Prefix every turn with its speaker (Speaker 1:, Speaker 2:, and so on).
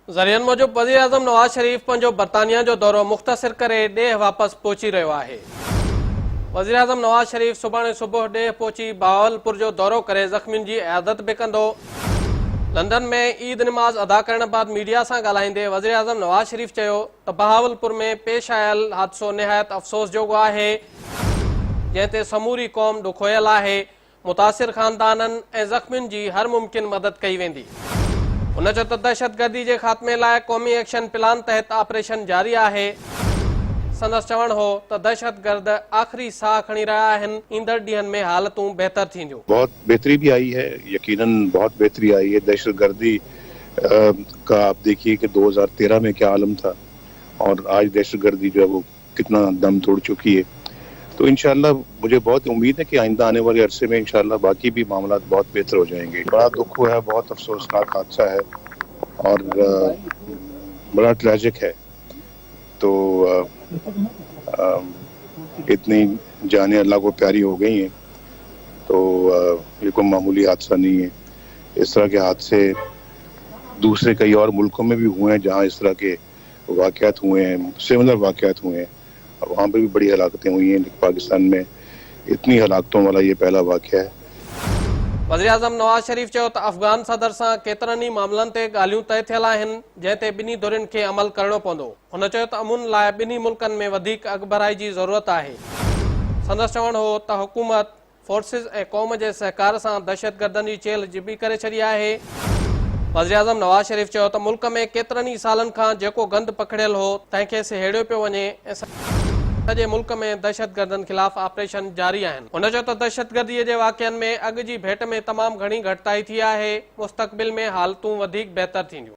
Speaker 1: ज़रियनि मूजिब वज़ीर आज़म नवाज़ शरीफ़ पंहिंजो बर्तानिया जो दौरो मुख़्तसिर करे ॾेह वापसि पहुची रहियो आहे। वज़ीर आज़म नवाज़ शरीफ़ सुभाणे सुबुह ॾेह पहुची बहावलपुर जो दौरो करे ज़ख़्मियुनि जी इयादत बि कंदो। लंडन में ईद नमाज़ अदा करण बाद मीडिया सां ॻाल्हाईंदे वज़ीर आज़म नवाज़ शरीफ़ चयो त बहावलपुर में पेश आयल हादसो निहायत अफ़सोस जोॻो आहे, जंहिं ते समूरी क़ौम ॾुखोयल आहे। मुतासिर ख़ानदाननि ऐं ज़ख़्मियुनि जी हर मुमकिन मदद कई वेंदी। उन चयो त दहशतगर्दी जे ख़ात्मे लाइ क़ौमी एक्शन प्लान तहत ऑपरेशन जारी आहे। संदसि चवणु हो त दहशतगर्द आख़िरी साह खणी रहिया आहिनि, ईंदड़ ॾींहनि में हालतूं बहितर थींदियूं।
Speaker 2: बहुत बेहतरी भी आई है, यकीनन बहुत बेहतरी आई है। दहशतगर्दी का आप देखिए कि 2013 में क्या आलम था और आज दहशतगर्दी जो है वो कितना दम तोड़ चुकी है। तो इंशाल्लाह मुझे बहुत उम्मीद है कि आइंदा आने वाले अरसे में इंशाल्लाह बाकी भी मामला बहुत बेहतर हो जाएंगे। बड़ा दुख हुआ है, बहुत अफसोसनाक हादसा है और बड़ा ट्रेजिक है। तो इतनी जाने अल्लाह को प्यारी हो गई हैं, तो ये कोई मामूली हादसा नहीं है। इस तरह के हादसे दूसरे कई और मुल्कों में भी हुए हैं जहाँ इस तरह के वाक़यात हुए हैं, सिमिलर वाक़यात हुए हैं, और वहाँ पर भी बड़ी हलाकतें हुई हैं। लेकिन पाकिस्तान में इतनी हलाकतों वाला ये पहला वाक़या है।
Speaker 1: वज़ीर आज़म नवाज़ शरीफ़ चयो त अफ़गान सदर सां केतिरनि ई मामलनि ते ॻाल्हियूं तइ थियल आहिनि, जंहिं ते ॿिन्ही धुरियुनि खे अमल करणो पवंदो। हुन चयो त अमुन लाइ ॿिन्ही मुल्कनि में वधीक अॻुभराई जी ज़रूरत आहे। संदसि चवणु हो त हुकूमत फोर्सिस ऐं क़ौम जे सहकार सां दहशतगर्दनि जी चेल जिबी करे छॾी आहे। वज़ीर आज़म नवाज़ शरीफ़ चयो त मुल्क में केतिरनि ई सालनि खां जेको गंद पकड़ियल हो तंहिंखे सिहेड़ियो पियो वञे ऐं सॼे मुल्क में दहशतगर्दनि ख़िलाफ़ ऑपरेशन जारी आहिनि। हुन चयो त दहशतगर्दीअ जे वाक़िअनि में अॻु जी भेट में तमामु घणी घटिताई थी आहे। मुस्तक़बिल में हालतूं वधीक बहितर थींदियूं।